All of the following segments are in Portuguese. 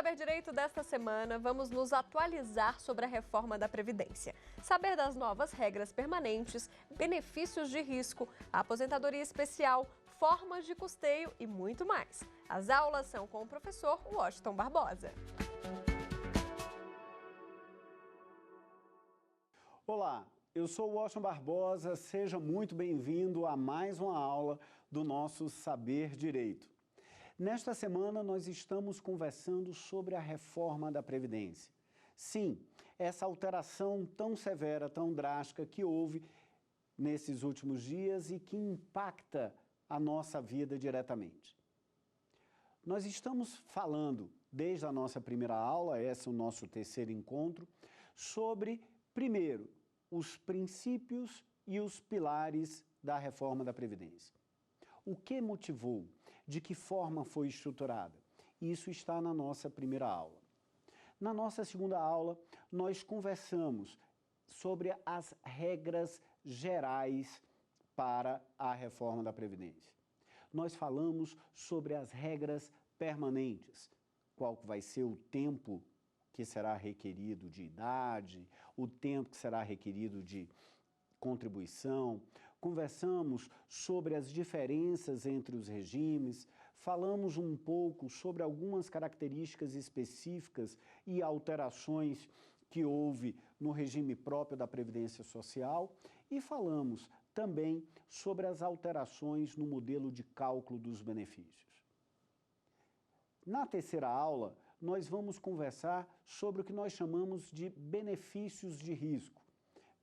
Saber Direito desta semana, vamos nos atualizar sobre a reforma da Previdência. Saber das novas regras permanentes, benefícios de risco, aposentadoria especial, formas de custeio e muito mais. As aulas são com o professor Washington Barbosa. Olá, eu sou o Washington Barbosa, seja muito bem-vindo a mais uma aula do nosso Saber Direito. Nesta semana, nós estamos conversando sobre a reforma da Previdência. Sim, essa alteração tão severa, tão drástica que houve nesses últimos dias e que impacta a nossa vida diretamente. Nós estamos falando, desde a nossa primeira aula, esse é o nosso terceiro encontro, sobre, primeiro, os princípios e os pilares da reforma da Previdência. O que motivou? De que forma foi estruturada? Isso está na nossa primeira aula. Na nossa segunda aula, nós conversamos sobre as regras gerais para a reforma da Previdência. Nós falamos sobre as regras permanentes, qual vai ser o tempo que será requerido de idade, o tempo que será requerido de contribuição, conversamos sobre as diferenças entre os regimes, falamos um pouco sobre algumas características específicas e alterações que houve no regime próprio da Previdência Social e falamos também sobre as alterações no modelo de cálculo dos benefícios. Na terceira aula, nós vamos conversar sobre o que nós chamamos de benefícios de risco,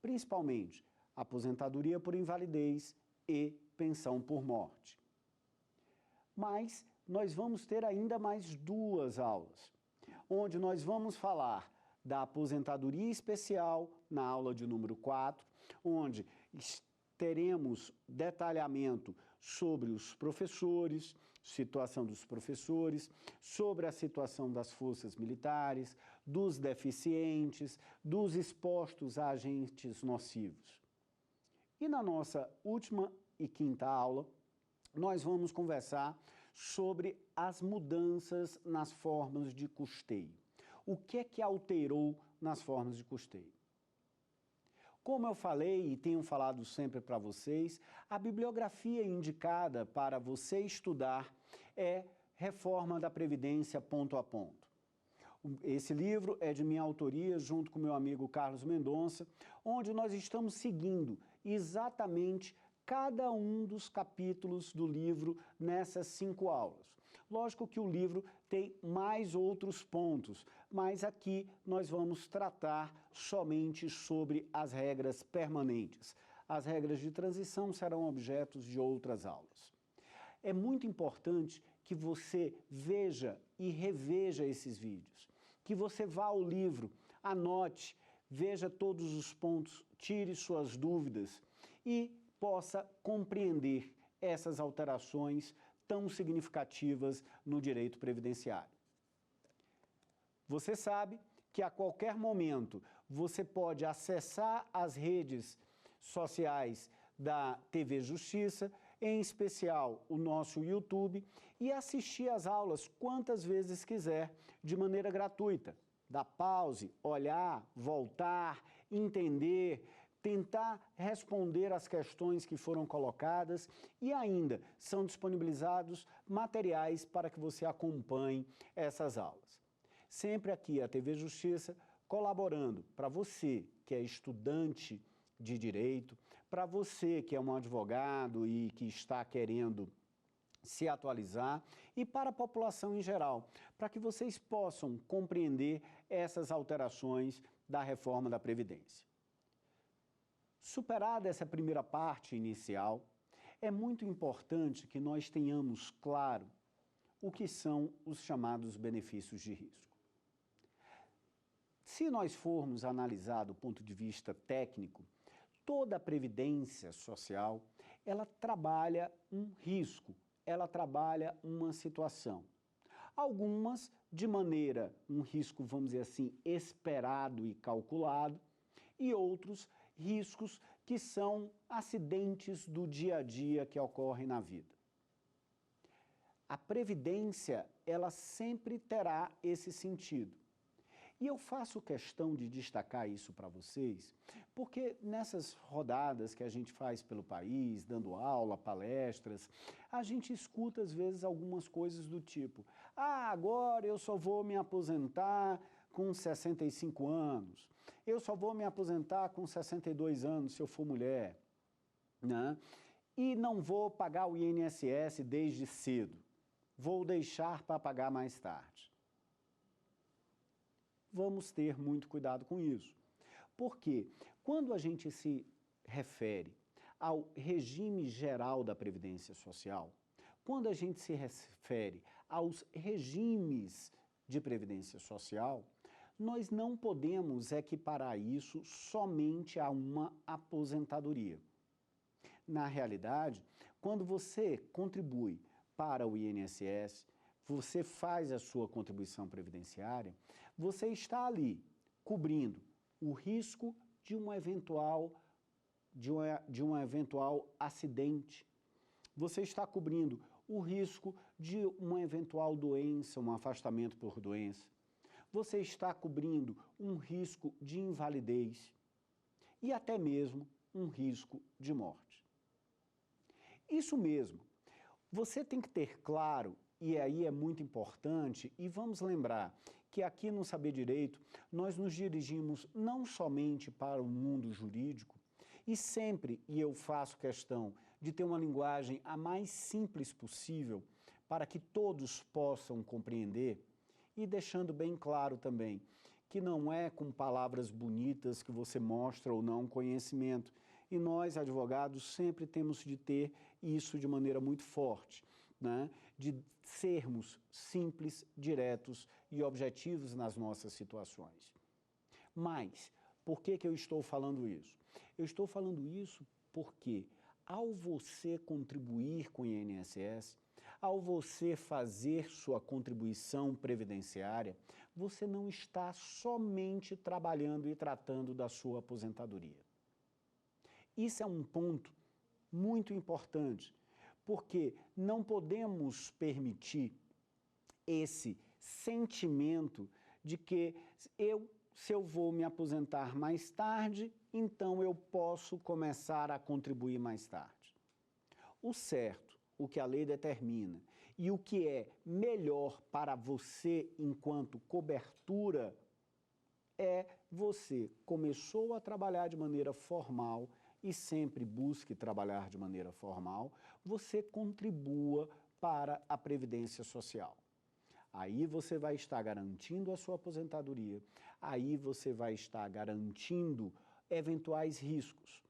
principalmente aposentadoria por invalidez e pensão por morte. Mas nós vamos ter ainda mais duas aulas, onde nós vamos falar da aposentadoria especial, na aula de número 4, onde teremos detalhamento sobre os professores, situação dos professores, sobre a situação das forças militares, dos deficientes, dos expostos a agentes nocivos. E na nossa última e quinta aula, nós vamos conversar sobre as mudanças nas formas de custeio. O que é que alterou nas formas de custeio? Como eu falei e tenho falado sempre para vocês, a bibliografia indicada para você estudar é Reforma da Previdência ponto a ponto. Esse livro é de minha autoria, junto com meu amigo Carlos Mendonça, onde nós estamos seguindo exatamente cada um dos capítulos do livro nessas 5 aulas. Lógico que o livro tem mais outros pontos, mas aqui nós vamos tratar somente sobre as regras permanentes. As regras de transição serão objetos de outras aulas. É muito importante que você veja e reveja esses vídeos, que você vá ao livro, anote, veja todos os pontos, tire suas dúvidas e possa compreender essas alterações tão significativas no direito previdenciário. Você sabe que a qualquer momento você pode acessar as redes sociais da TV Justiça, em especial o nosso YouTube, e assistir às aulas quantas vezes quiser, de maneira gratuita. Dar pause, olhar, voltar, entender, tentar responder às questões que foram colocadas e ainda são disponibilizados materiais para que você acompanhe essas aulas. Sempre aqui a TV Justiça colaborando para você que é estudante de direito, para você que é um advogado e que está querendo se atualizar e para a população em geral, para que vocês possam compreender essas alterações da reforma da Previdência. Superada essa primeira parte inicial, é muito importante que nós tenhamos claro o que são os chamados benefícios de risco. Se nós formos analisar do ponto de vista técnico, toda a previdência social, ela trabalha um risco, ela trabalha uma situação. Algumas de maneira, um risco, vamos dizer assim, esperado e calculado, e outros riscos que são acidentes do dia a dia que ocorrem na vida. A previdência, ela sempre terá esse sentido. E eu faço questão de destacar isso para vocês, porque nessas rodadas que a gente faz pelo país, dando aula, palestras, a gente escuta às vezes algumas coisas do tipo: ah, agora eu só vou me aposentar com 65 anos, eu só vou me aposentar com 62 anos se eu for mulher, né? E não vou pagar o INSS desde cedo, vou deixar para pagar mais tarde. Vamos ter muito cuidado com isso. Porque quando a gente se refere ao regime geral da Previdência Social, quando a gente se refere aos regimes de Previdência Social, nós não podemos equiparar isso somente a uma aposentadoria. Na realidade, quando você contribui para o INSS, você faz a sua contribuição previdenciária, você está ali cobrindo o risco de um eventual acidente. Você está cobrindo o risco de uma eventual doença, um afastamento por doença. Você está cobrindo um risco de invalidez e até mesmo um risco de morte. Isso mesmo. Você tem que ter claro, e aí é muito importante, e vamos lembrar que aqui no Saber Direito nós nos dirigimos não somente para o mundo jurídico, e sempre, e eu faço questão de ter uma linguagem a mais simples possível para que todos possam compreender, e deixando bem claro também que não é com palavras bonitas que você mostra ou não conhecimento, e nós, advogados, sempre temos de ter isso de maneira muito forte, né? De sermos simples, diretos e objetivos nas nossas situações. Mas, por que eu estou falando isso? Eu estou falando isso porque, ao você contribuir com o INSS, ao você fazer sua contribuição previdenciária, você não está somente trabalhando e tratando da sua aposentadoria. Isso é um ponto muito importante, porque não podemos permitir esse sentimento de que se eu vou me aposentar mais tarde, então eu posso começar a contribuir mais tarde. O certo, o que a lei determina e o que é melhor para você enquanto cobertura é você começou a trabalhar de maneira formal e sempre busque trabalhar de maneira formal, você contribua para a Previdência Social. Aí você vai estar garantindo a sua aposentadoria, aí você vai estar garantindo eventuais riscos,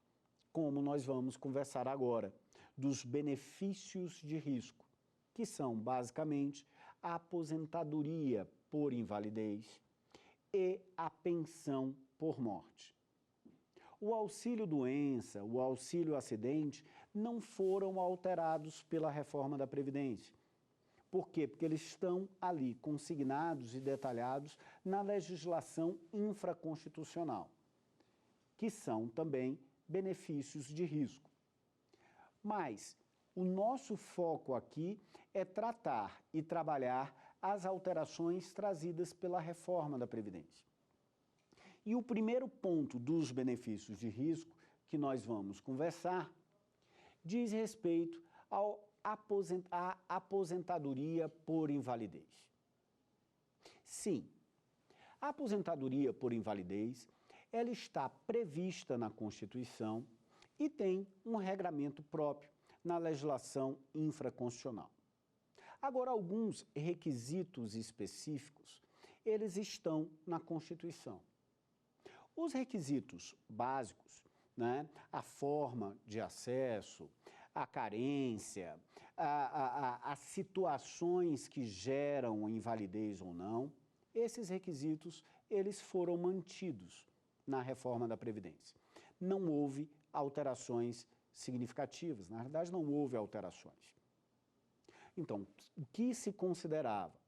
como nós vamos conversar agora, dos benefícios de risco, que são basicamente a aposentadoria por invalidez e a pensão por morte. O auxílio-doença, o auxílio-acidente não foram alterados pela reforma da Previdência. Por quê? Porque eles estão ali consignados e detalhados na legislação infraconstitucional, que são também benefícios de risco. Mas o nosso foco aqui é tratar e trabalhar as alterações trazidas pela reforma da Previdência. E o primeiro ponto dos benefícios de risco que nós vamos conversar diz respeito à aposentadoria por invalidez. Sim, a aposentadoria por invalidez, ela está prevista na Constituição e tem um regramento próprio na legislação infraconstitucional. Agora, alguns requisitos específicos, eles estão na Constituição. Os requisitos básicos, né, a forma de acesso, a carência, as situações que geram invalidez ou não, esses requisitos, eles foram mantidos na reforma da Previdência. Não houve alterações significativas, na verdade não houve alterações. Então, o que se considerava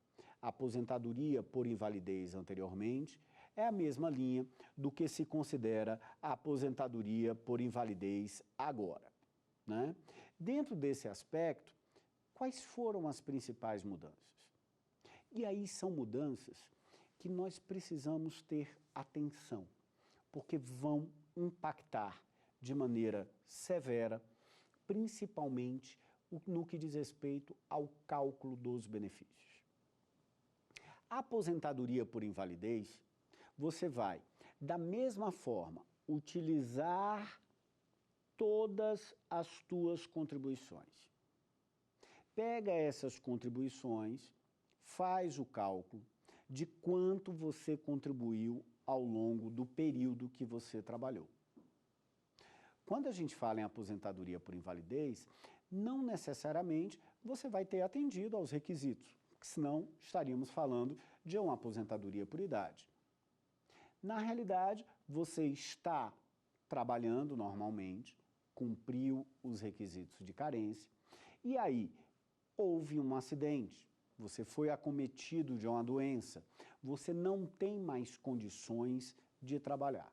aposentadoria por invalidez anteriormente é a mesma linha do que se considera a aposentadoria por invalidez agora, né? Dentro desse aspecto, Quais foram as principais mudanças? E aí são mudanças que nós precisamos ter atenção, porque vão impactar de maneira severa, principalmente no que diz respeito ao cálculo dos benefícios. A aposentadoria por invalidez, você vai, da mesma forma, utilizar todas as tuas contribuições. Pega essas contribuições, faz o cálculo de quanto você contribuiu ao longo do período que você trabalhou. Quando a gente fala em aposentadoria por invalidez, não necessariamente você vai ter atendido aos requisitos, senão estaríamos falando de uma aposentadoria por idade. Na realidade, você está trabalhando normalmente, cumpriu os requisitos de carência, e aí houve um acidente, você foi acometido de uma doença, você não tem mais condições de trabalhar.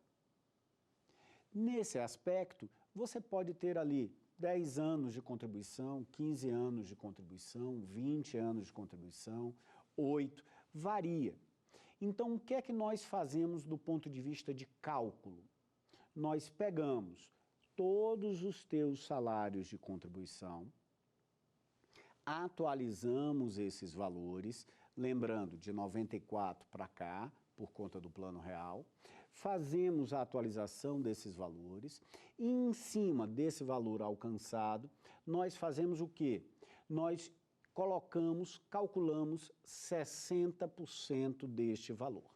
Nesse aspecto, você pode ter ali 10 anos de contribuição, 15 anos de contribuição, 20 anos de contribuição, 8, varia. Então, o que é que nós fazemos do ponto de vista de cálculo? Nós pegamos todos os teus salários de contribuição, atualizamos esses valores, lembrando de 94 para cá, por conta do Plano Real, fazemos a atualização desses valores e em cima desse valor alcançado, nós fazemos o quê? Nós calculamos 60% deste valor.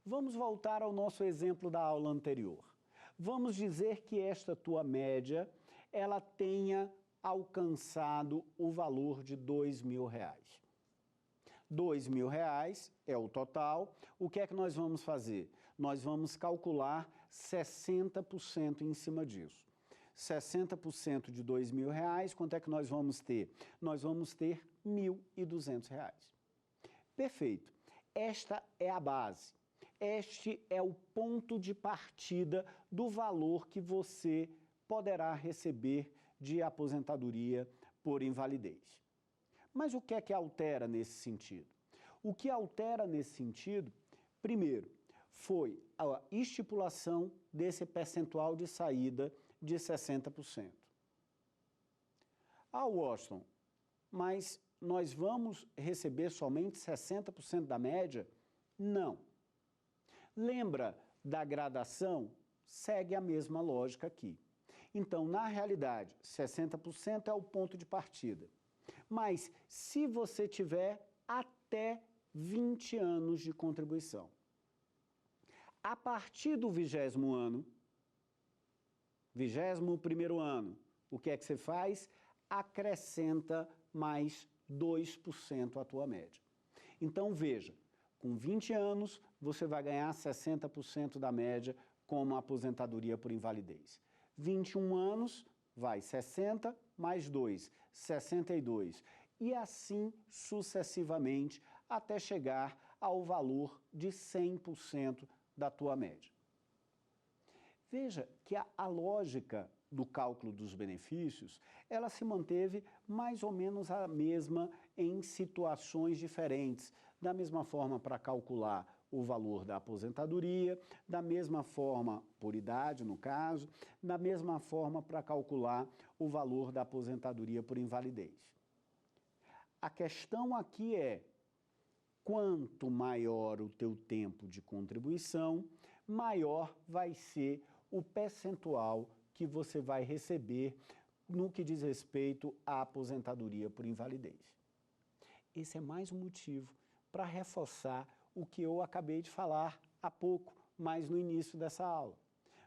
Vamos voltar ao nosso exemplo da aula anterior. Vamos dizer que esta tua média, ela tenha alcançado o valor de R$2.000. R$2.000 é o total. O que é que nós vamos fazer? Nós vamos calcular 60% em cima disso. 60% de R$2.000, quanto é que nós vamos ter? Nós vamos ter R$1.200. Perfeito. Esta é a base. Este é o ponto de partida do valor que você poderá receber de aposentadoria por invalidez. Mas o que é que altera nesse sentido? O que altera nesse sentido, primeiro, foi a estipulação desse percentual de saída de 60%. Ah, Washington, mas nós vamos receber somente 60% da média? Não. Lembra da gradação? Segue a mesma lógica aqui. Então, na realidade, 60% é o ponto de partida. Mas se você tiver até 20 anos de contribuição, a partir do 20º ano, 21º ano, o que é que você faz? Acrescenta mais 2% à tua média. Então, veja, com 20 anos, você vai ganhar 60% da média como aposentadoria por invalidez. 21 anos, vai 60 mais 2, 62. E assim sucessivamente até chegar ao valor de 100% da tua média. Veja que a lógica do cálculo dos benefícios, ela se manteve mais ou menos a mesma em situações diferentes. Da mesma forma para calcular o valor da aposentadoria, da mesma forma, por idade no caso, da mesma forma para calcular o valor da aposentadoria por invalidez. A questão aqui é, quanto maior o teu tempo de contribuição, maior vai ser o percentual que você vai receber no que diz respeito à aposentadoria por invalidez. Esse é mais um motivo para reforçar o que eu acabei de falar há pouco, mas no início dessa aula.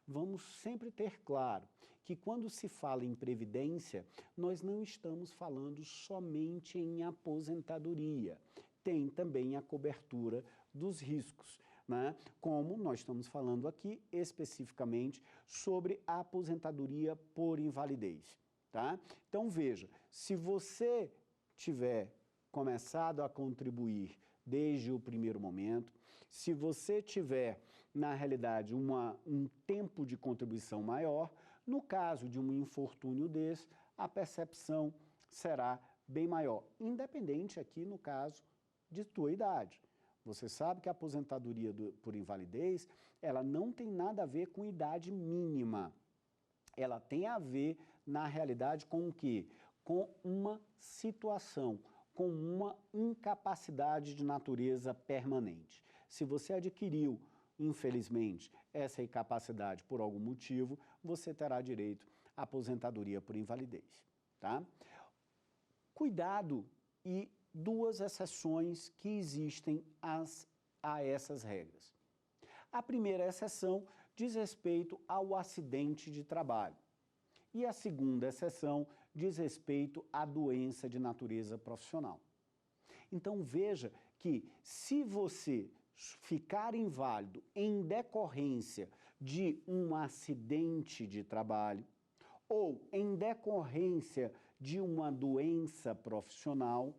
Vamos sempre ter claro que quando se fala em previdência, nós não estamos falando somente em aposentadoria. Tem também a cobertura dos riscos, né? Como nós estamos falando aqui especificamente sobre a aposentadoria por invalidez, tá? Então veja, se você tiver começado a contribuir desde o primeiro momento, se você tiver, na realidade, um tempo de contribuição maior, no caso de um infortúnio desse, a percepção será bem maior, independente aqui no caso de tua idade. Você sabe que a aposentadoria por invalidez, ela não tem nada a ver com idade mínima. Ela tem a ver, na realidade, com o quê? Com uma situação, com uma incapacidade de natureza permanente. Se você adquiriu, infelizmente, essa incapacidade por algum motivo, você terá direito à aposentadoria por invalidez, tá? Cuidado e duas exceções que existem a essas regras. A primeira exceção diz respeito ao acidente de trabalho. E a segunda exceção diz respeito à doença de natureza profissional. Então veja que se você ficar inválido em decorrência de um acidente de trabalho ou em decorrência de uma doença profissional,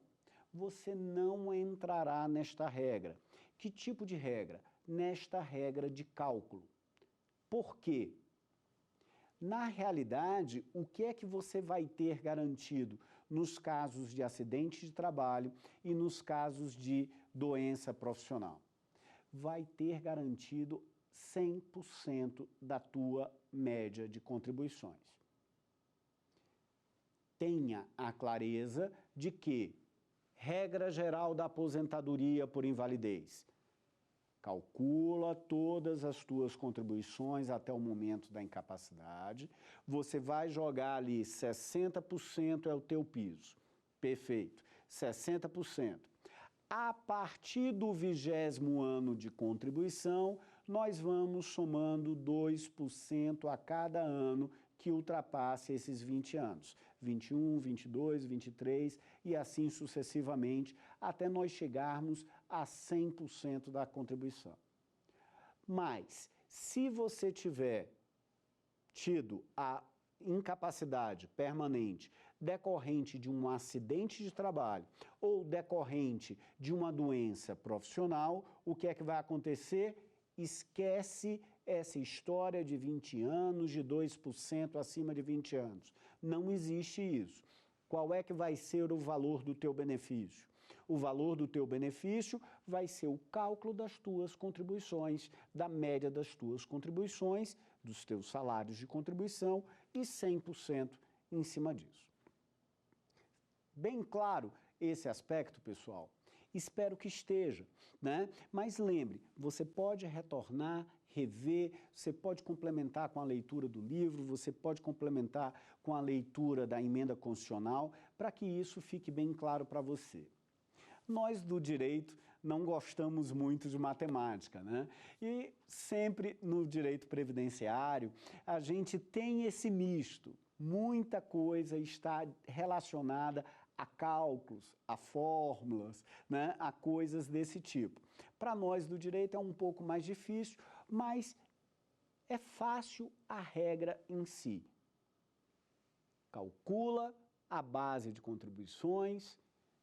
você não entrará nesta regra. Que tipo de regra? Nesta regra de cálculo. Por quê? Na realidade, o que é que você vai ter garantido nos casos de acidente de trabalho e nos casos de doença profissional? Vai ter garantido 100% da tua média de contribuições. Tenha a clareza de que regra geral da aposentadoria por invalidez. Calcula todas as tuas contribuições até o momento da incapacidade. Você vai jogar ali 60% é o teu piso. Perfeito. 60%. A partir do 20º ano de contribuição, nós vamos somando 2% a cada ano que ultrapasse esses 20 anos. 21, 22, 23 e assim sucessivamente, até nós chegarmos a 100% da contribuição. Mas, se você tiver tido a incapacidade permanente decorrente de um acidente de trabalho ou decorrente de uma doença profissional, o que é que vai acontecer? Esquece essa história de 20 anos, de 2% acima de 20 anos. Não existe isso. Qual é que vai ser o valor do teu benefício? O valor do teu benefício vai ser o cálculo das tuas contribuições, da média das tuas contribuições, dos teus salários de contribuição e 100% em cima disso. Bem claro esse aspecto, pessoal? Espero que esteja, né? Mas lembre, você pode retornar, rever, você pode complementar com a leitura do livro, você pode complementar com a leitura da emenda constitucional, para que isso fique bem claro para você. Nós do direito não gostamos muito de matemática, né? E sempre no direito previdenciário a gente tem esse misto. Muita coisa está relacionada a cálculos, a fórmulas, né? A coisas desse tipo. Para nós do direito é um pouco mais difícil, mas é fácil a regra em si. Calcula a base de contribuições,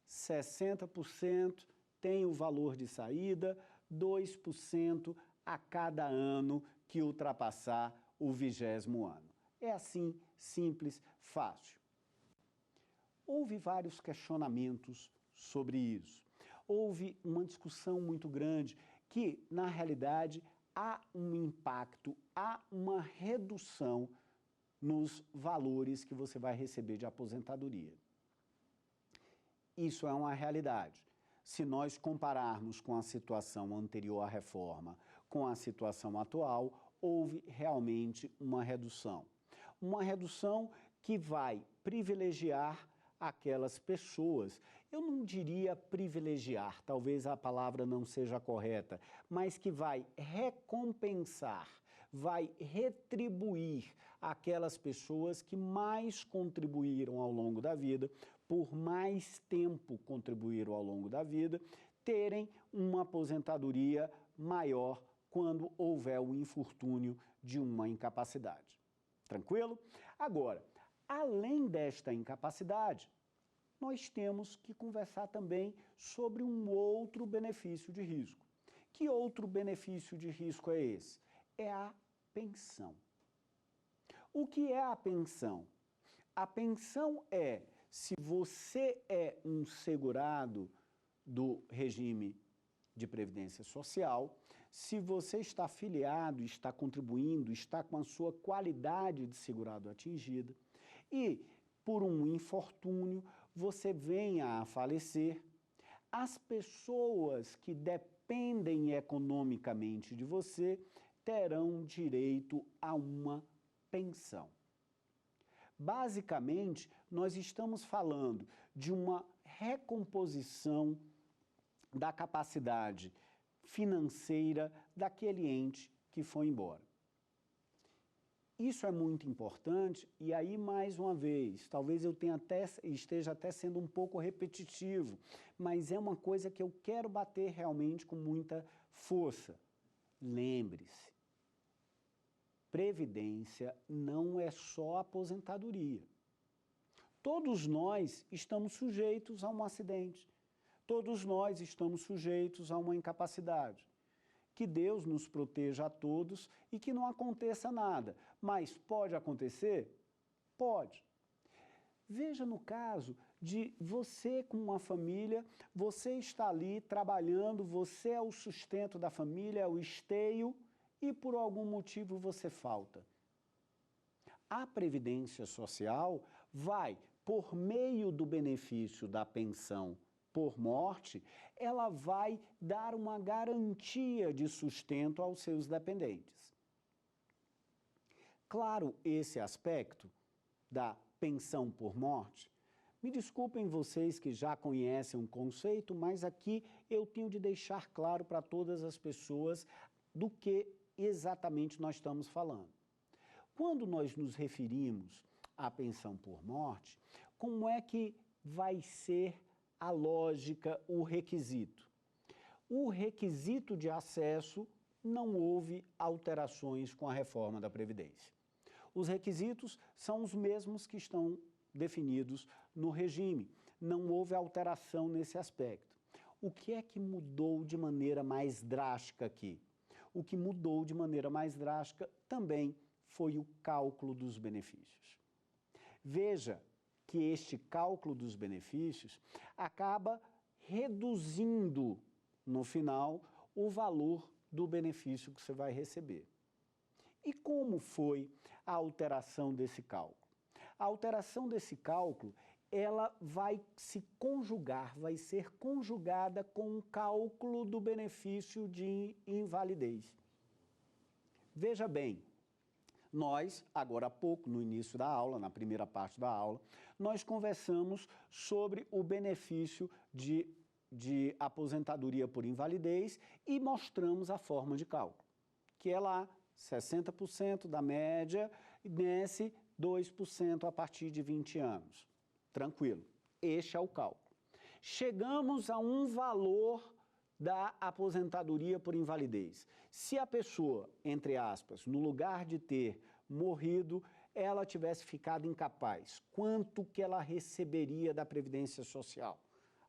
60% tem o valor de saída, 2% a cada ano que ultrapassar o 20º ano. É assim, simples, fácil. Houve vários questionamentos sobre isso. Houve uma discussão muito grande que, na realidade, há um impacto, há uma redução nos valores que você vai receber de aposentadoria. Isso é uma realidade. Se nós compararmos com a situação anterior à reforma com a situação atual, houve realmente uma redução. Uma redução que vai privilegiar aquelas pessoas. Eu não diria privilegiar, talvez a palavra não seja correta, mas que vai recompensar, vai retribuir aquelas pessoas que mais contribuíram ao longo da vida, por mais tempo contribuíram ao longo da vida, terem uma aposentadoria maior quando houver o infortúnio de uma incapacidade. Tranquilo? Agora, além desta incapacidade, nós temos que conversar também sobre um outro benefício de risco. Que outro benefício de risco é esse? É a pensão. O que é a pensão? A pensão é se você é um segurado do regime de previdência social, se você está afiliado, está contribuindo, está com a sua qualidade de segurado atingida e, por um infortúnio, você venha a falecer, as pessoas que dependem economicamente de você terão direito a uma pensão. Basicamente, nós estamos falando de uma recomposição da capacidade financeira daquele ente que foi embora. Isso é muito importante e aí, mais uma vez, talvez eu esteja até sendo um pouco repetitivo, mas é uma coisa que eu quero bater realmente com muita força. Lembre-se, previdência não é só aposentadoria. Todos nós estamos sujeitos a um acidente. Todos nós estamos sujeitos a uma incapacidade. Que Deus nos proteja a todos e que não aconteça nada. Mas pode acontecer? Pode. Veja no caso de você com uma família, você está ali trabalhando, você é o sustento da família, é o esteio e por algum motivo você falta. A Previdência Social vai, por meio do benefício da pensão por morte, ela vai dar uma garantia de sustento aos seus dependentes. Claro, esse aspecto da pensão por morte, me desculpem vocês que já conhecem o conceito, mas aqui eu tenho de deixar claro para todas as pessoas do que exatamente nós estamos falando. Quando nós nos referimos à pensão por morte, como é que vai ser a lógica, o requisito? O requisito de acesso não houve alterações com a reforma da Previdência. Os requisitos são os mesmos que estão definidos no regime. Não houve alteração nesse aspecto. O que é que mudou de maneira mais drástica aqui? O que mudou de maneira mais drástica também foi o cálculo dos benefícios. Veja que este cálculo dos benefícios acaba reduzindo, no final, o valor do benefício que você vai receber. E como foi a alteração desse cálculo? A alteração desse cálculo, ela vai se conjugar, vai ser conjugada com o cálculo do benefício de invalidez. Veja bem, nós, agora há pouco, no início da aula, na primeira parte da aula, nós conversamos sobre o benefício de aposentadoria por invalidez e mostramos a forma de cálculo, que é lá 60% da média, nesse 2% a partir de 20 anos. Tranquilo, este é o cálculo. Chegamos a um valor da aposentadoria por invalidez. Se a pessoa, entre aspas, no lugar de ter morrido, ela tivesse ficado incapaz, quanto que ela receberia da Previdência Social?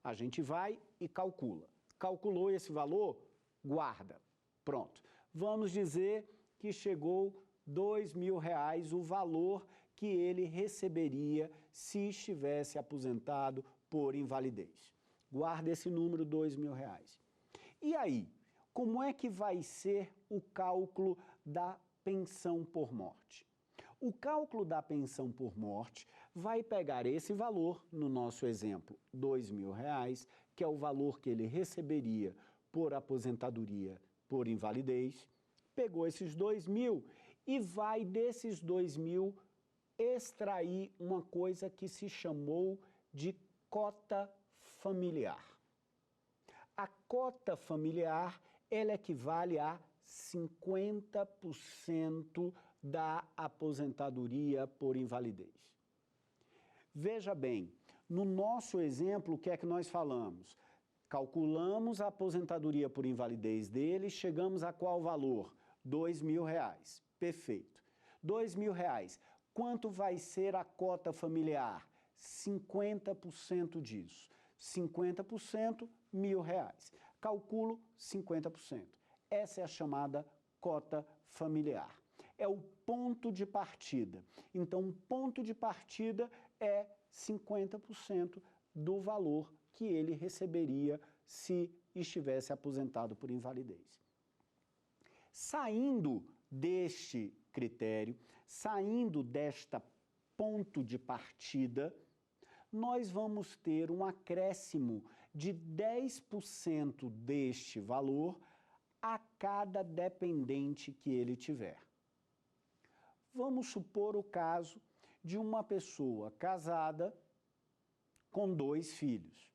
A gente vai e calcula. Calculou esse valor? Guarda. Pronto. Vamos dizer que chegou R$2.000 o valor que ele receberia se estivesse aposentado por invalidez. Guarda esse número, R$2.000. E aí, como é que vai ser o cálculo da pensão por morte? O cálculo da pensão por morte vai pegar esse valor, no nosso exemplo, R$2.000, que é o valor que ele receberia por aposentadoria por invalidez, pegou esses 2.000 e vai desses 2.000 extrair uma coisa que se chamou de cota familiar. A cota familiar, ela equivale a 50% da aposentadoria por invalidez. Veja bem, no nosso exemplo, o que é que nós falamos? Calculamos a aposentadoria por invalidez dele, chegamos a qual valor? R$2.000. Perfeito. R$2.000. Quanto vai ser a cota familiar? 50% disso. 50%, R$1.000. Calculo 50%. Essa é a chamada cota familiar. É o ponto de partida. Então, o ponto de partida é 50% do valor que ele receberia se estivesse aposentado por invalidez. Saindo deste critério, saindo desta ponto de partida, nós vamos ter um acréscimo de 10% deste valor a cada dependente que ele tiver. Vamos supor o caso de uma pessoa casada com 2 filhos.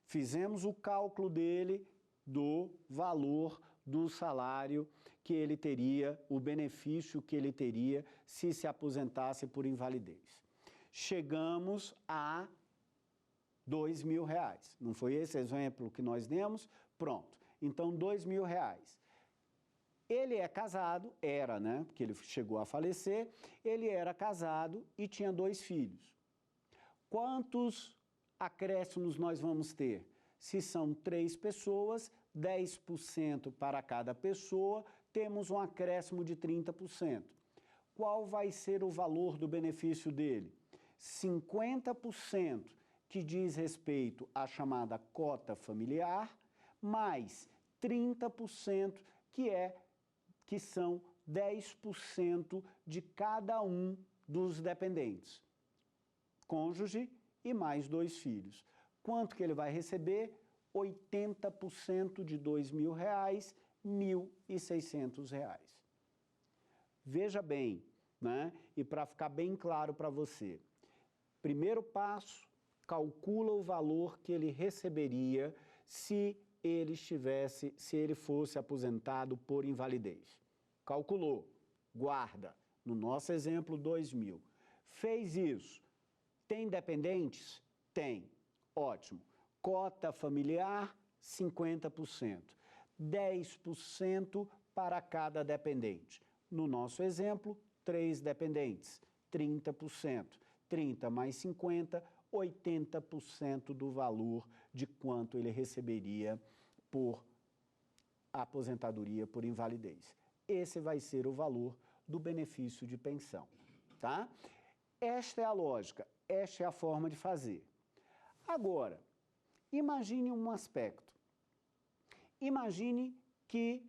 Fizemos o cálculo dele do valor do salário que ele teria, o benefício que ele teria se aposentasse por invalidez. Chegamos a R$2.000. Não foi esse exemplo que nós demos? Pronto. Então, R$2.000. Ele é casado, era, né? Porque ele chegou a falecer. Ele era casado e tinha 2 filhos. Quantos acréscimos nós vamos ter? Se são 3 pessoas, 10% para cada pessoa, temos um acréscimo de 30%. Qual vai ser o valor do benefício dele? 50% que diz respeito à chamada cota familiar, mais 30% que são 10% de cada um dos dependentes. Cônjuge e mais 2 filhos. Quanto que ele vai receber? 80% de R$2.000, R$1.600. Veja bem, né? E para ficar bem claro para você, primeiro passo, calcula o valor que ele receberia se ele fosse aposentado por invalidez. Calculou, guarda. No nosso exemplo, 2.000. Fez isso. Tem dependentes? Tem. Ótimo. Cota familiar, 50%. 10% para cada dependente. No nosso exemplo, 3 dependentes, 30%. 30 mais 50, 80% do valor de quanto ele receberia por aposentadoria por invalidez. Esse vai ser o valor do benefício de pensão, tá? Esta é a lógica, esta é a forma de fazer. Agora, imagine um aspecto. Imagine que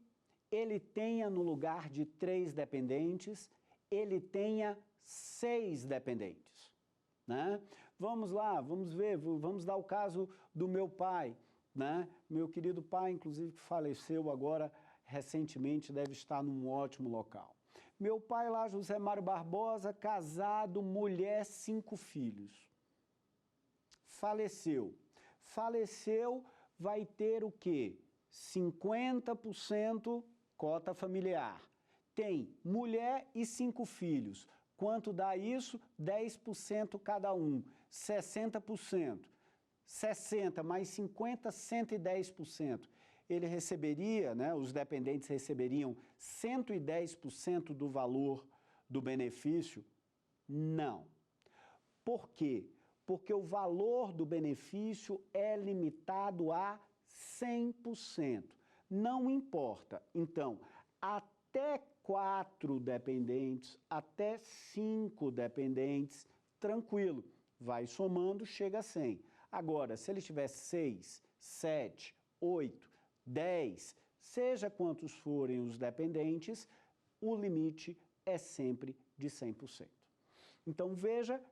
ele tenha, no lugar de 3 dependentes, ele tenha 6 dependentes, né? Vamos lá, vamos ver, vamos dar o caso do meu pai, né? Meu querido pai, inclusive, que faleceu agora recentemente, deve estar num ótimo local. Meu pai lá, José Mário Barbosa, casado, mulher, 5 filhos. Faleceu. Faleceu, vai ter o quê? 50% cota familiar. Tem mulher e 5 filhos. Quanto dá isso? 10% cada um. 60%. 60 mais 50, 110%. Ele receberia, né, os dependentes receberiam 110% do valor do benefício? Não. Por quê? Porque o valor do benefício é limitado a 100%. Não importa. Então, até 4 dependentes, até 5 dependentes, tranquilo. Vai somando, chega a 100. Agora, se ele tiver 6, 7, 8, 10, seja quantos forem os dependentes, o limite é sempre de 100%. Então, veja,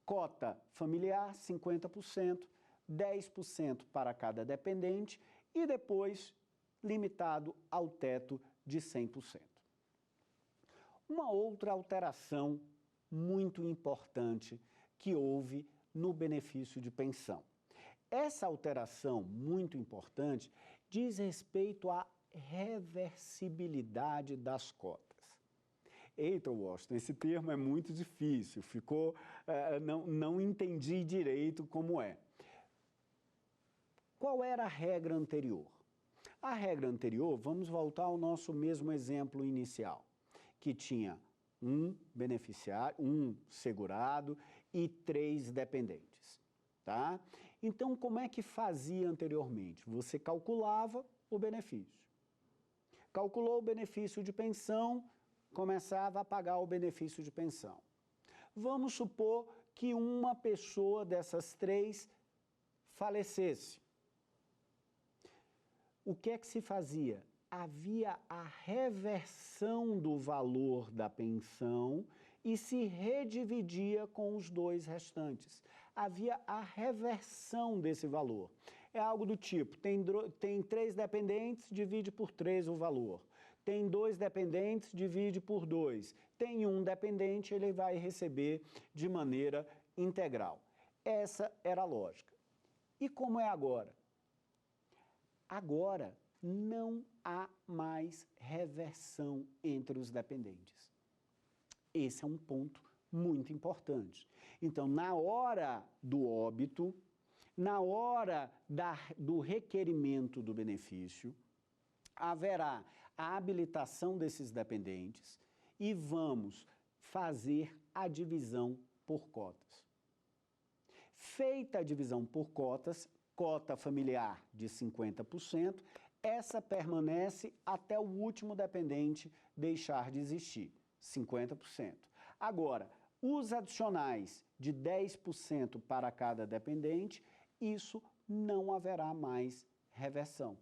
cota familiar, 50%, 10% para cada dependente e depois limitado ao teto de 100%. Uma outra alteração muito importante que houve no benefício de pensão. Essa alteração muito importante diz respeito à reversibilidade das cotas. Eita, Washington, esse termo é muito difícil, não entendi direito como é. Qual era a regra anterior? A regra anterior, vamos voltar ao nosso mesmo exemplo inicial, que tinha um beneficiário, um segurado e 3 dependentes, tá? Então, como é que fazia anteriormente? Você calculava o benefício. Calculou o benefício de pensão, começava a pagar o benefício de pensão. Vamos supor que uma pessoa dessas três falecesse. O que é que se fazia? Havia a reversão do valor da pensão e se redividia com os dois restantes. Havia a reversão desse valor. É algo do tipo, tem 3 dependentes, divide por 3 o valor. Tem 2 dependentes, divide por 2. Tem 1 dependente, ele vai receber de maneira integral. Essa era a lógica. E como é agora? Agora não há mais reversão entre os dependentes. Esse é um ponto muito importante. Então, na hora do óbito, na hora do requerimento do benefício, haverá a habilitação desses dependentes e vamos fazer a divisão por cotas. Feita a divisão por cotas, cota familiar de 50%, essa permanece até o último dependente deixar de existir, 50%. Agora, os adicionais de 10% para cada dependente, isso não haverá mais reversão.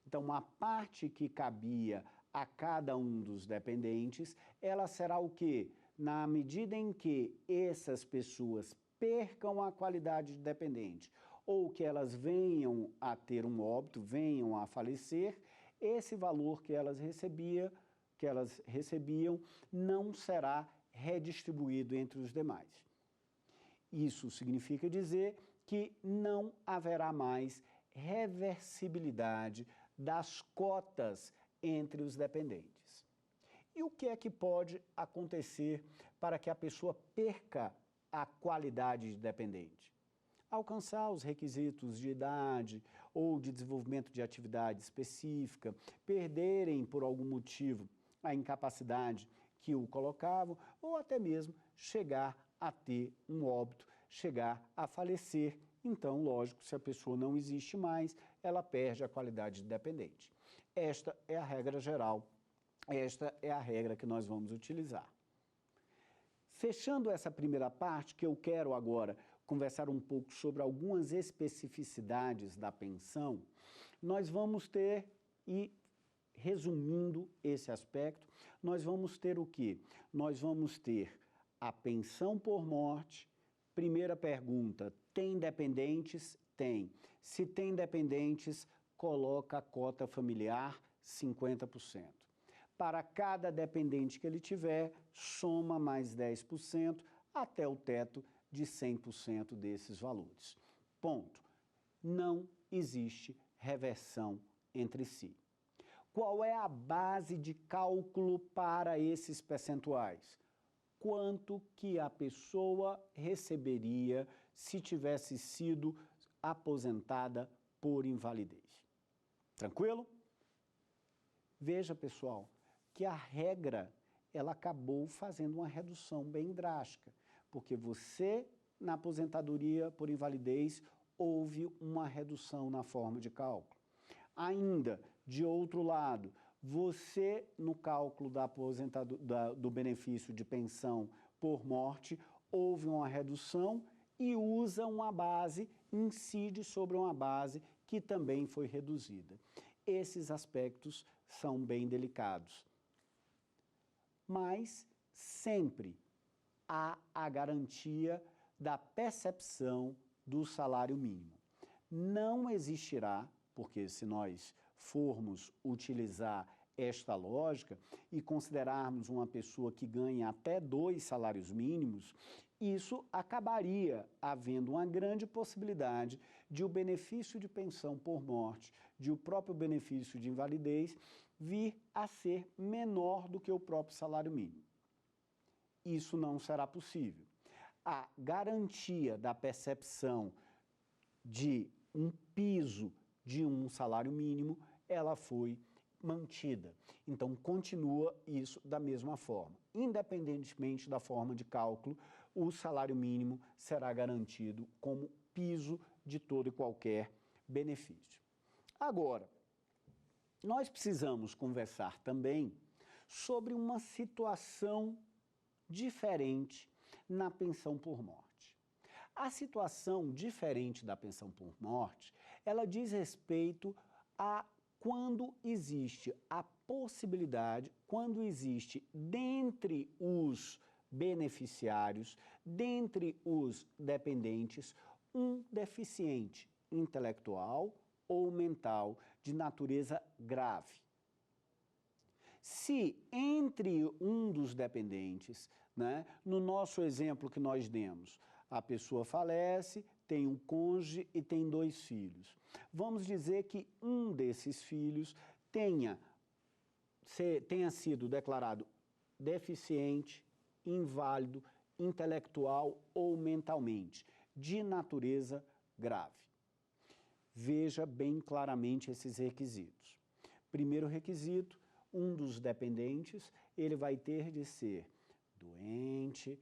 Então, a parte que cabia a cada um dos dependentes, ela será o quê? Na medida em que essas pessoas percam a qualidade de dependente ou que elas venham a ter um óbito, venham a falecer, esse valor que elas recebiam não será redistribuído entre os demais. Isso significa dizer que não haverá mais reversibilidade das cotas entre os dependentes. E o que é que pode acontecer para que a pessoa perca a qualidade de dependente? Alcançar os requisitos de idade ou de desenvolvimento de atividade específica, perderem por algum motivo a incapacidade que o colocavam, ou até mesmo chegar a ter um óbito, chegar a falecer. Então, lógico, se a pessoa não existe mais, ela perde a qualidade de dependente. Esta é a regra geral, esta é a regra que nós vamos utilizar. Fechando essa primeira parte, que eu quero agora conversar um pouco sobre algumas especificidades da pensão, nós vamos ter, e resumindo esse aspecto, nós vamos ter o quê? Nós vamos ter a pensão por morte. Primeira pergunta, tem dependentes? Tem. Se tem dependentes, coloca a cota familiar 50%. Para cada dependente que ele tiver, soma mais 10% até o teto de 100% desses valores. Ponto. Não existe reversão entre si. Qual é a base de cálculo para esses percentuais? Quanto que a pessoa receberia se tivesse sido aposentada por invalidez. Tranquilo? Veja, pessoal, que a regra ela acabou fazendo uma redução bem drástica, porque você, na aposentadoria por invalidez, houve uma redução na forma de cálculo. Ainda, de outro lado, você, no cálculo do benefício de pensão por morte, houve uma redução e usa uma base, incide sobre uma base que também foi reduzida. Esses aspectos são bem delicados. Mas sempre há a garantia da percepção do salário mínimo. Não existirá, porque se nós formos utilizar esta lógica e considerarmos uma pessoa que ganha até 2 salários mínimos, isso acabaria havendo uma grande possibilidade de o benefício de pensão por morte, de o próprio benefício de invalidez, vir a ser menor do que o próprio salário mínimo. Isso não será possível. A garantia da percepção de um piso de um salário mínimo, ela foi mantida. Então, continua isso da mesma forma. Independentemente da forma de cálculo, o salário mínimo será garantido como piso de todo e qualquer benefício. Agora, nós precisamos conversar também sobre uma situação diferente na pensão por morte. A situação diferente da pensão por morte, ela diz respeito a quando existe a possibilidade, quando existe dentre os beneficiários, dentre os dependentes, um deficiente intelectual ou mental de natureza grave. Se entre um dos dependentes, né, no nosso exemplo que nós demos, a pessoa falece, tem um cônjuge e tem 2 filhos. Vamos dizer que um desses filhos tenha sido declarado deficiente, inválido, intelectual ou mentalmente, de natureza grave. Veja bem claramente esses requisitos. Primeiro requisito, um dos dependentes, ele vai ter de ser doente,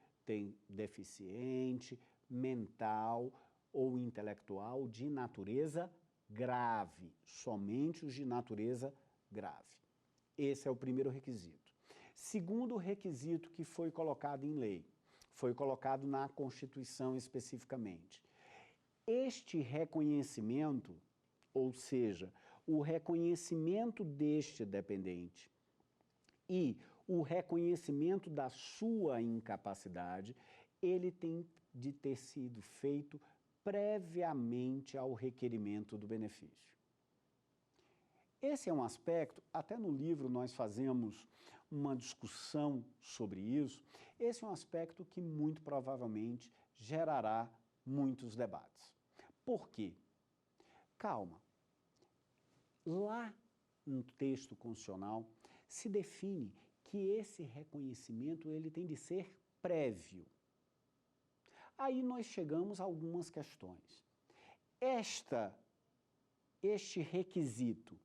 deficiente, mental ou intelectual de natureza grave, somente os de natureza grave. Esse é o primeiro requisito. Segundo requisito que foi colocado em lei, foi colocado na Constituição especificamente. Este reconhecimento, ou seja, o reconhecimento deste dependente e o reconhecimento da sua incapacidade, ele tem de ter sido feito previamente ao requerimento do benefício. Esse é um aspecto, até no livro nós fazemos uma discussão sobre isso, esse é um aspecto que muito provavelmente gerará muitos debates. Por quê? Calma. Lá no texto constitucional se define que esse reconhecimento ele tem de ser prévio. Aí nós chegamos a algumas questões. Este requisito,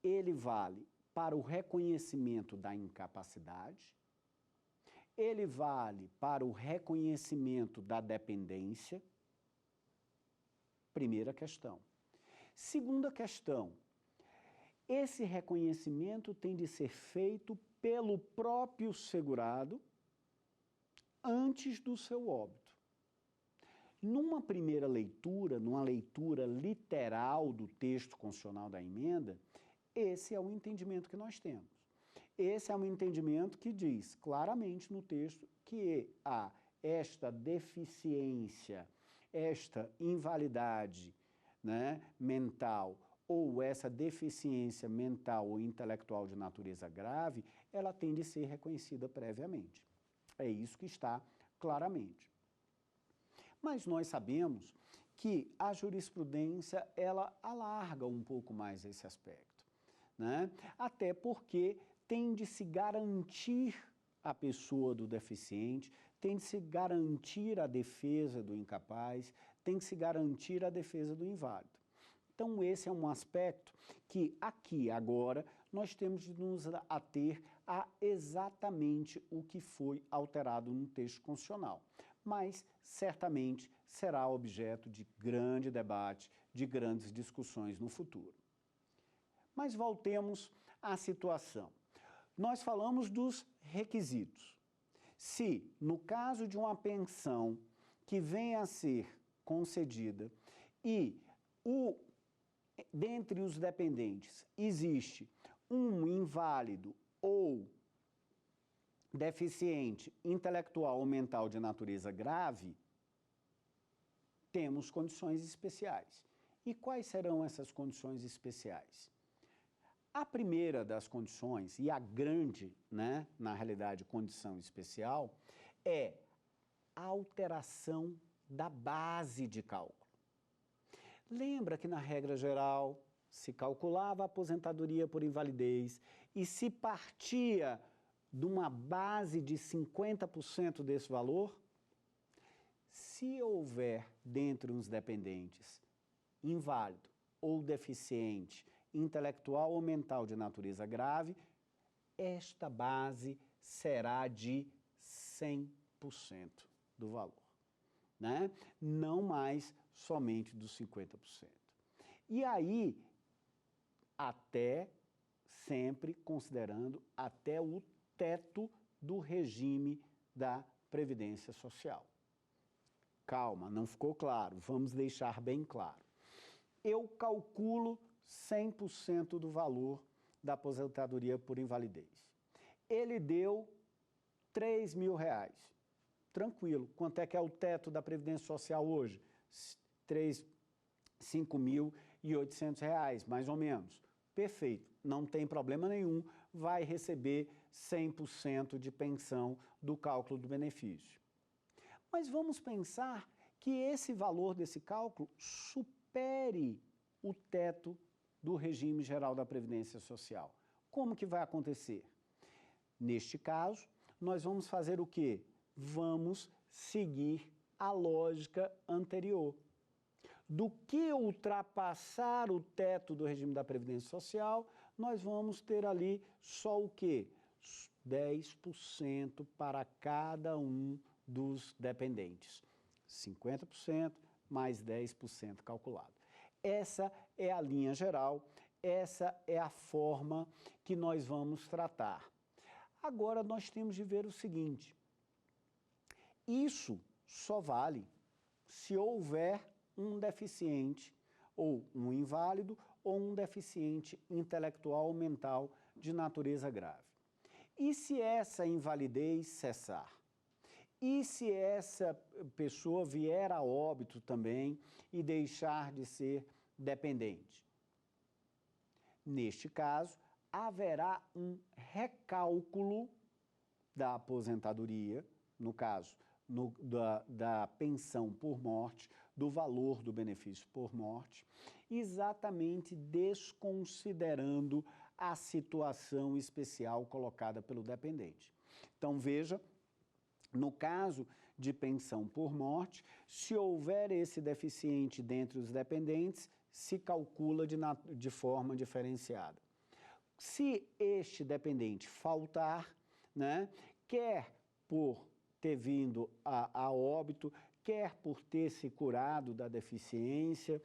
ele vale para o reconhecimento da incapacidade, ele vale para o reconhecimento da dependência. Primeira questão. Segunda questão, esse reconhecimento tem de ser feito pelo próprio segurado antes do seu óbito. Numa primeira leitura, numa leitura literal do texto constitucional da emenda, esse é o entendimento que nós temos. Esse é um entendimento que diz claramente no texto que esta deficiência, esta invalidade, né, mental ou essa deficiência mental ou intelectual de natureza grave, ela tem de ser reconhecida previamente. É isso que está claramente. Mas nós sabemos que a jurisprudência, ela alarga um pouco mais esse aspecto, né? Até porque tem de se garantir a pessoa do deficiente, tem de se garantir a defesa do incapaz, tem de se garantir a defesa do inválido. Então, esse é um aspecto que aqui, agora, nós temos de nos ater a exatamente o que foi alterado no texto constitucional. Mas, certamente, será objeto de grande debate, de grandes discussões no futuro. Mas voltemos à situação. Nós falamos dos requisitos. Se, no caso de uma pensão que venha a ser concedida e dentre os dependentes existe um inválido ou deficiente intelectual ou mental de natureza grave, temos condições especiais. E quais serão essas condições especiais? A primeira das condições, e a grande, né, na realidade, condição especial, é a alteração da base de cálculo. Lembra que na regra geral se calculava a aposentadoria por invalidez e se partia de uma base de 50% desse valor? Se houver dentre os dependentes inválido ou deficiente, intelectual ou mental de natureza grave, esta base será de 100% do valor, né? Não mais somente dos 50%. E aí, até sempre considerando até o teto do regime da Previdência Social. Calma, não ficou claro, vamos deixar bem claro. Eu calculo 100% do valor da aposentadoria por invalidez. Ele deu R$3.000. Tranquilo. Quanto é que é o teto da Previdência Social hoje? R$5.800, mais ou menos. Perfeito, não tem problema nenhum, vai receber 100% de pensão do cálculo do benefício. Mas vamos pensar que esse valor desse cálculo supere o teto do regime geral da Previdência Social. Como que vai acontecer? Neste caso, nós vamos fazer o quê? Vamos seguir a lógica anterior. Do que ultrapassar o teto do regime da Previdência Social, nós vamos ter ali só o quê? 10% para cada um dos dependentes. 50% mais 10% calculado. Essa é a linha geral, essa é a forma que nós vamos tratar. Agora nós temos de ver o seguinte, isso só vale se houver um deficiente, ou um inválido, ou um deficiente intelectual ou mental de natureza grave. E se essa invalidez cessar? E se essa pessoa vier a óbito também e deixar de ser dependente? Neste caso, haverá um recálculo da aposentadoria, no caso da pensão por morte, do valor do benefício por morte, exatamente desconsiderando a situação especial colocada pelo dependente. Então, veja, no caso de pensão por morte, se houver esse deficiente dentre os dependentes, se calcula de forma diferenciada. Se este dependente faltar, né, quer por ter vindo a óbito, quer por ter se curado da deficiência,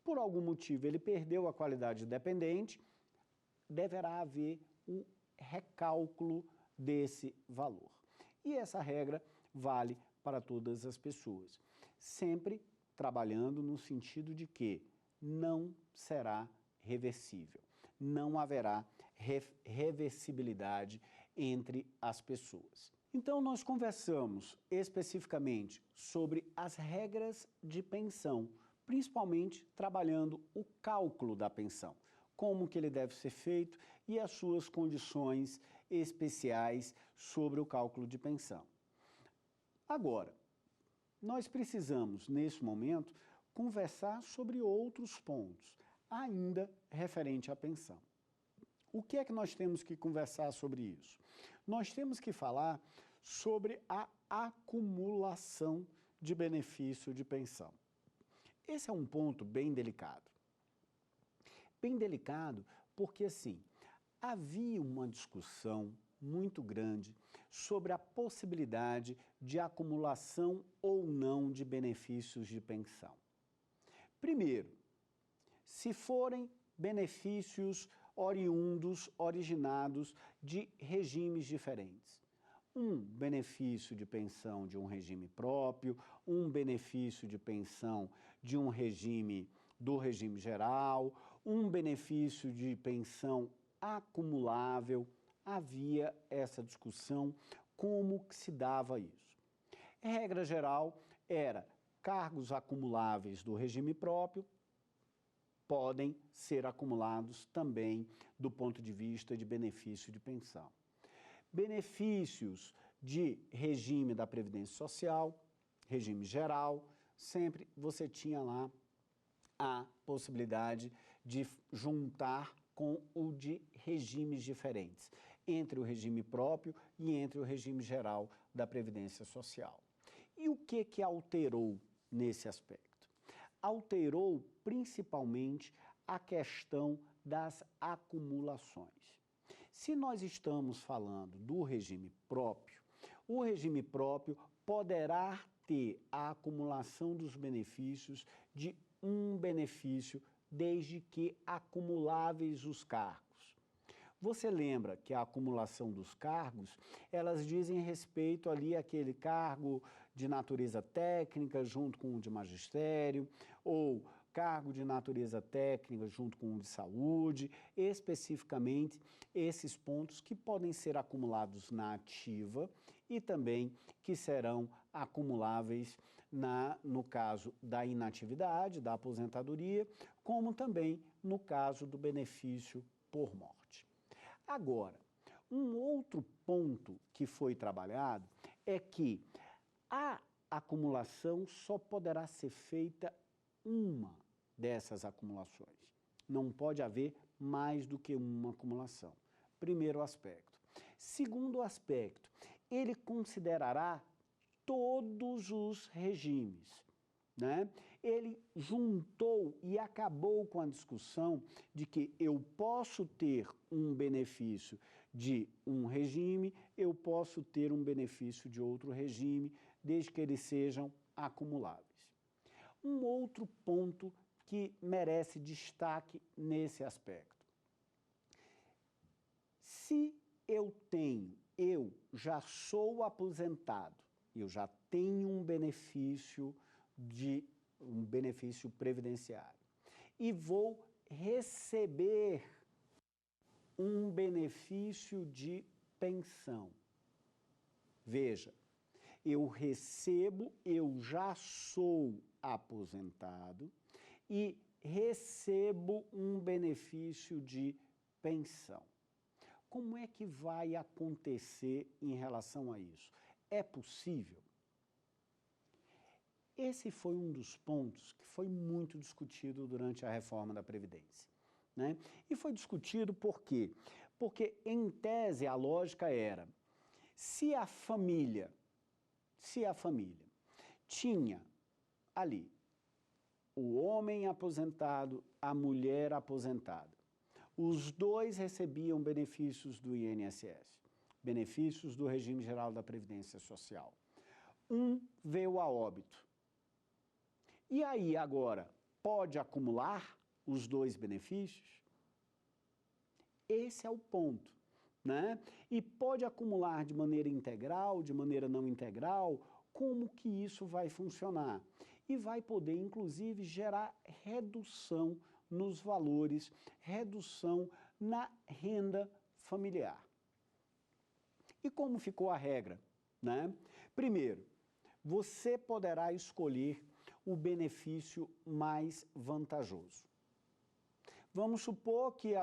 por algum motivo ele perdeu a qualidade de dependente, deverá haver um recálculo desse valor. E essa regra vale para todas as pessoas, sempre trabalhando no sentido de que não será reversível, não haverá reversibilidade entre as pessoas. Então, nós conversamos especificamente sobre as regras de pensão, principalmente trabalhando o cálculo da pensão, como que ele deve ser feito e as suas condições especiais sobre o cálculo de pensão. Agora, nós precisamos, nesse momento, conversar sobre outros pontos, ainda referente à pensão. O que é que nós temos que conversar sobre isso? Nós temos que falar sobre a acumulação de benefício de pensão. Esse é um ponto bem delicado. Bem delicado porque, assim, havia uma discussão muito grande sobre a possibilidade de acumulação ou não de benefícios de pensão. Primeiro, se forem benefícios originados de regimes diferentes. Um benefício de pensão de um regime próprio, um benefício de pensão de um regime do regime geral, um benefício de pensão acumulável. Havia essa discussão, como que se dava isso. A regra geral era cargos acumuláveis do regime próprio podem ser acumulados também do ponto de vista de benefício de pensão. Benefícios de regime da Previdência Social, regime geral, sempre você tinha lá a possibilidade de juntar com o de regimes diferentes, entre o regime próprio e entre o regime geral da Previdência Social. E o que alterou nesse aspecto? Alterou principalmente a questão das acumulações. Se nós estamos falando do regime próprio, o regime próprio poderá ter a acumulação dos benefícios de um benefício desde que acumuláveis os cargos. Você lembra que a acumulação dos cargos, elas dizem respeito ali àquele cargo de natureza técnica junto com o de magistério, ou cargo de natureza técnica junto com o de saúde, especificamente esses pontos que podem ser acumulados na ativa e também que serão acumuláveis no caso da inatividade, da aposentadoria, como também no caso do benefício por morte. Agora, um outro ponto que foi trabalhado é que a acumulação só poderá ser feita uma dessas acumulações. Não pode haver mais do que uma acumulação. Primeiro aspecto. Segundo aspecto, ele considerará todos os regimes, né? Ele juntou e acabou com a discussão de que eu posso ter um benefício de um regime, eu posso ter um benefício de outro regime, desde que eles sejam acumuláveis. Um outro ponto que merece destaque nesse aspecto. Se eu já sou aposentado, eu já tenho um benefício previdenciário e vou receber um benefício de pensão. Veja, eu já sou aposentado e recebo um benefício de pensão. Como é que vai acontecer em relação a isso? É possível? Esse foi um dos pontos que foi muito discutido durante a reforma da Previdência, né? E foi discutido por quê? Porque, em tese, a lógica era, se a família tinha ali o homem aposentado, a mulher aposentada, os dois recebiam benefícios do INSS, benefícios do Regime Geral da Previdência Social. Um veio a óbito. E aí, agora, pode acumular os dois benefícios? Esse é o ponto, né? E pode acumular de maneira integral, de maneira não integral, como que isso vai funcionar? E vai poder, inclusive, gerar redução nos valores, redução na renda familiar. E como ficou a regra, né? Primeiro, você poderá escolher o benefício mais vantajoso. Vamos supor que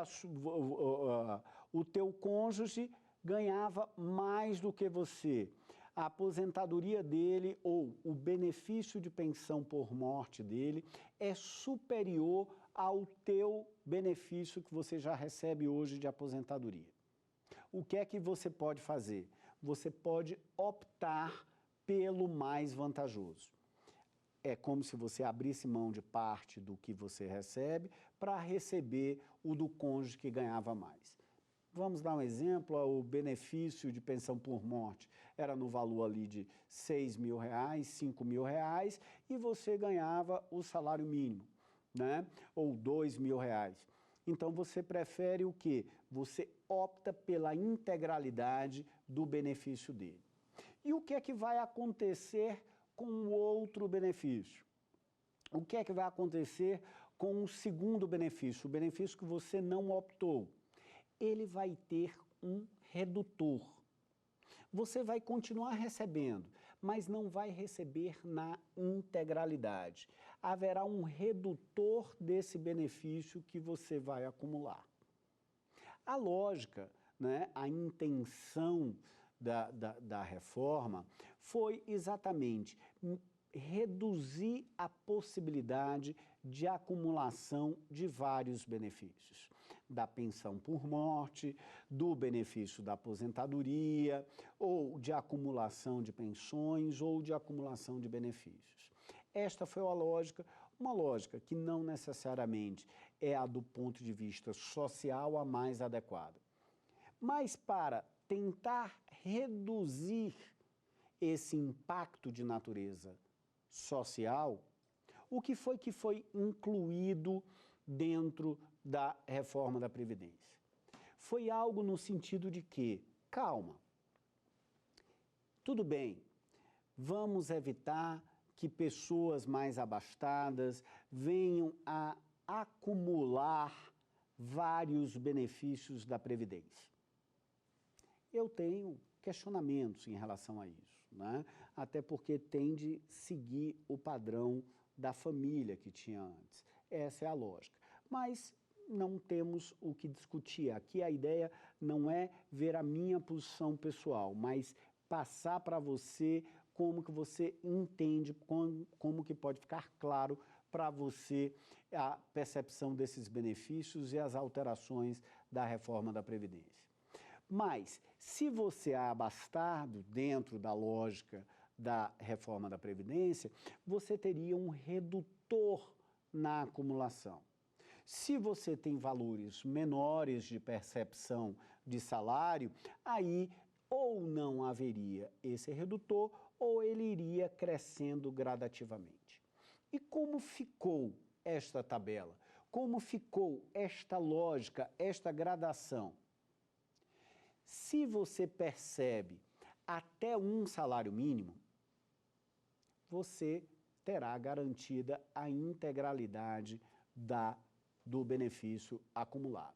o teu cônjuge ganhava mais do que você. A aposentadoria dele ou o benefício de pensão por morte dele é superior ao teu benefício que você já recebe hoje de aposentadoria. O que é que você pode fazer? Você pode optar pelo mais vantajoso. É como se você abrisse mão de parte do que você recebe para receber o do cônjuge que ganhava mais. Vamos dar um exemplo, o benefício de pensão por morte era no valor ali de R$6.000, R$5.000, e você ganhava o salário mínimo, né? Ou R$2.000. Então, você prefere o quê? Você opta pela integralidade do benefício dele. E o que é que vai acontecer com o outro benefício? O que é que vai acontecer com o segundo benefício, o benefício que você não optou? Ele vai ter um redutor. Você vai continuar recebendo, mas não vai receber na integralidade. Haverá um redutor desse benefício que você vai acumular. A lógica, né, a intenção da reforma foi exatamente reduzir a possibilidade de acumulação de vários benefícios, da pensão por morte, do benefício da aposentadoria, ou de acumulação de pensões, ou de acumulação de benefícios. Esta foi uma lógica que não necessariamente é a do ponto de vista social a mais adequada. Mas para tentar reduzir esse impacto de natureza social, o que foi incluído dentro da reforma da Previdência? foi algo no sentido de que, calma, tudo bem, vamos evitar que pessoas mais abastadas venham a acumular vários benefícios da Previdência. Eu tenho questionamentos em relação a isso, né? Até porque tem de seguir o padrão da família que tinha antes. Essa é a lógica. Mas não temos o que discutir. Aqui a ideia não é ver a minha posição pessoal, mas passar para você como que você entende, como que pode ficar claro para você a percepção desses benefícios e as alterações da reforma da Previdência. Mas, se você é abastado dentro da lógica da reforma da Previdência, você teria um redutor na acumulação. Se você tem valores menores de percepção de salário, aí ou não haveria esse redutor ou ele iria crescendo gradativamente. E como ficou esta tabela? Como ficou esta lógica, esta gradação? Se você percebe até um salário mínimo, você terá garantida a integralidade do benefício acumulado.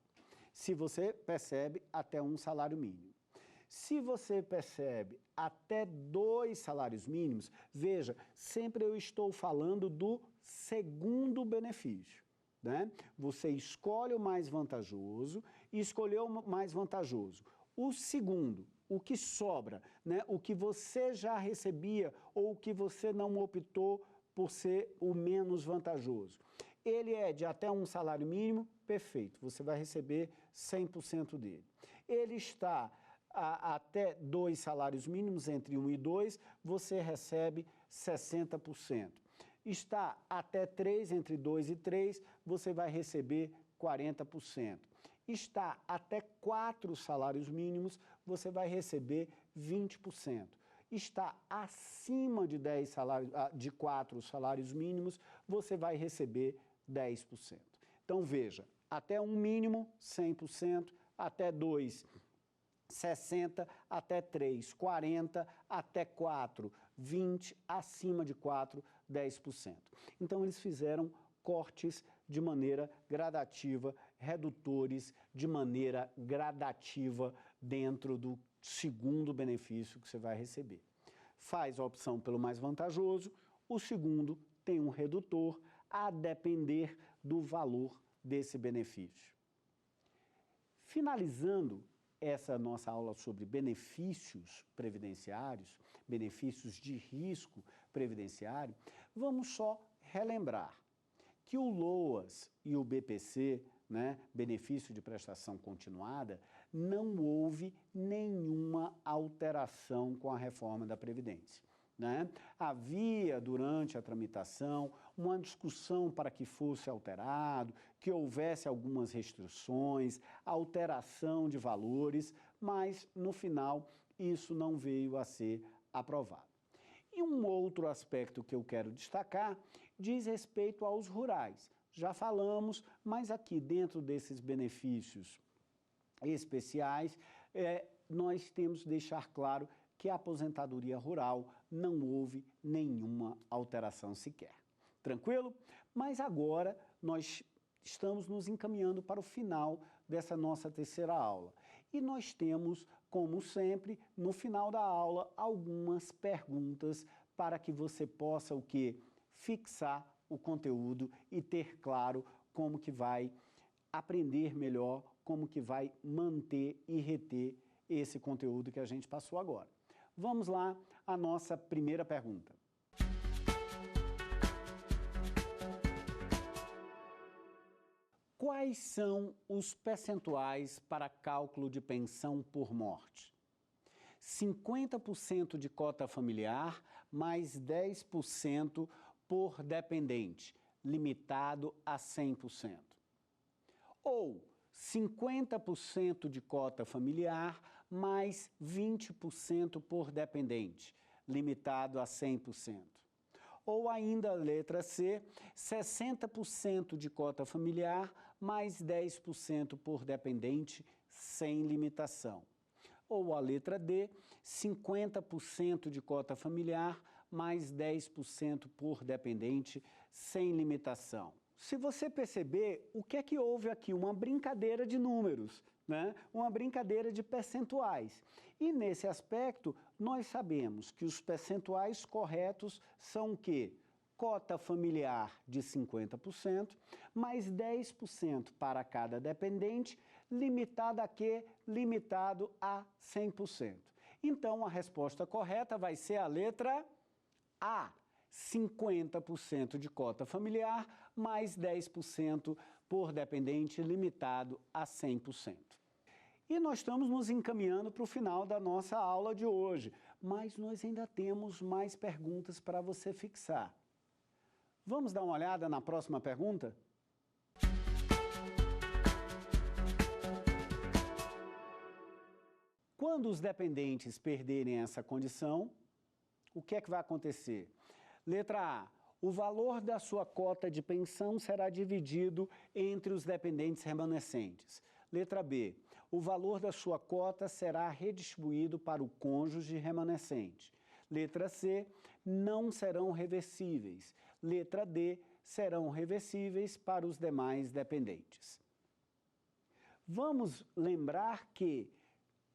Se você percebe até um salário mínimo. Se você percebe até 2 salários mínimos, veja, sempre eu estou falando do segundo benefício, né? Você escolhe o mais vantajoso e escolheu o mais vantajoso. O segundo, o que sobra, né? O que você já recebia ou o que você não optou por ser o menos vantajoso. Ele é de até um salário mínimo, perfeito, você vai receber 100% dele. Ele está até 2 salários mínimos, entre 1 e 2, você recebe 60%. Está até 3, entre 2 e 3, você vai receber 40%. Está até 4 salários mínimos, você vai receber 20%. Está acima de 4 salários mínimos, você vai receber 10%. Então, veja, até um mínimo, 100%, até 2, 60%, até 3, 40%, até 4, 20%, acima de 4, 10%. Então, eles fizeram cortes de maneira gradativa, redutores de maneira gradativa dentro do segundo benefício que você vai receber. Faz a opção pelo mais vantajoso, o segundo tem um redutor a depender do valor desse benefício. Finalizando essa nossa aula sobre benefícios previdenciários, benefícios de risco previdenciário, vamos só relembrar que o LOAS e o BPC, né, benefício de prestação continuada, não houve nenhuma alteração com a reforma da Previdência. Né? Havia, durante a tramitação, uma discussão para que fosse alterado, que houvesse algumas restrições, alteração de valores, mas, no final, isso não veio a ser aprovado. E um outro aspecto que eu quero destacar diz respeito aos rurais. Já falamos, mas aqui dentro desses benefícios especiais, nós temos de deixar claro que a aposentadoria rural não houve nenhuma alteração sequer. Tranquilo? Mas agora nós estamos nos encaminhando para o final dessa nossa terceira aula. E nós temos, como sempre, no final da aula, algumas perguntas para que você possa o quê? Fixar o conteúdo e ter claro como que vai aprender melhor, como que vai manter e reter esse conteúdo que a gente passou agora. Vamos lá, a nossa primeira pergunta. Quais são os percentuais para cálculo de pensão por morte? 50% de cota familiar, mais 10% por dependente, limitado a 100%. Ou 50% de cota familiar, mais 20% por dependente, limitado a 100%. Ou ainda a letra C, 60% de cota familiar, mais 10% por dependente, sem limitação. Ou a letra D, 50% de cota familiar mais 10% por dependente sem limitação. Se você perceber, o que é que houve aqui? Uma brincadeira de números, né? Uma brincadeira de percentuais. E nesse aspecto, nós sabemos que os percentuais corretos são o quê? Cota familiar de 50%, mais 10% para cada dependente, limitado a quê? Limitado a 100%. Então, a resposta correta vai ser a letra A, 50% de cota familiar, mais 10% por dependente, limitado a 100%. E nós estamos nos encaminhando para o final da nossa aula de hoje, mas nós ainda temos mais perguntas para você fixar. Vamos dar uma olhada na próxima pergunta? Quando os dependentes perderem essa condição, o que é que vai acontecer? Letra A. O valor da sua cota de pensão será dividido entre os dependentes remanescentes. Letra B. O valor da sua cota será redistribuído para o cônjuge remanescente. Letra C. Não serão reversíveis. Letra D. Serão reversíveis para os demais dependentes. Vamos lembrar que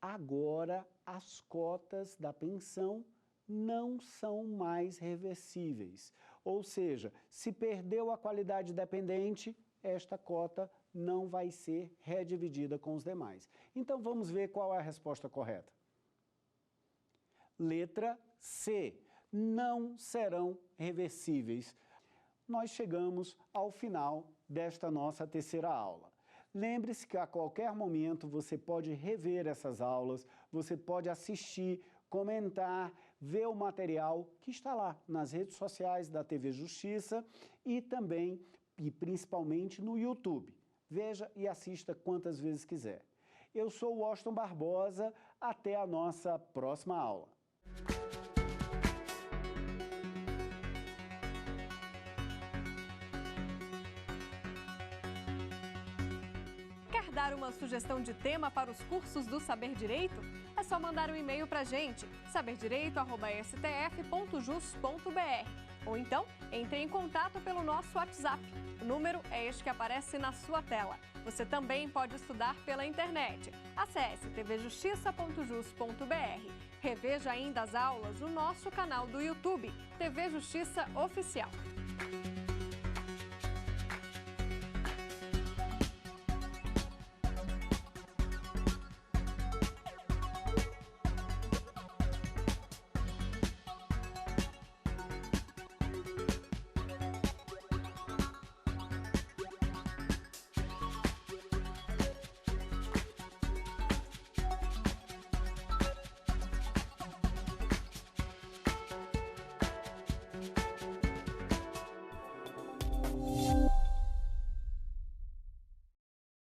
agora as cotas da pensão não são mais reversíveis. Ou seja, se perdeu a qualidade dependente, esta cota não vai ser redividida com os demais. Então vamos ver qual é a resposta correta. Letra C. Não serão reversíveis. Nós chegamos ao final desta nossa terceira aula. Lembre-se que a qualquer momento você pode rever essas aulas, você pode assistir, comentar, ver o material que está lá nas redes sociais da TV Justiça e também e principalmente no YouTube. Veja e assista quantas vezes quiser. Eu sou o Washington Barbosa, até a nossa próxima aula. Quer dar uma sugestão de tema para os cursos do Saber Direito? É só mandar um e-mail para a gente, saberdireito@stf.jus.br. Ou então, entre em contato pelo nosso WhatsApp. O número é este que aparece na sua tela. Você também pode estudar pela internet. Acesse tvjustiça.jus.br. Reveja ainda as aulas no nosso canal do YouTube, TV Justiça Oficial.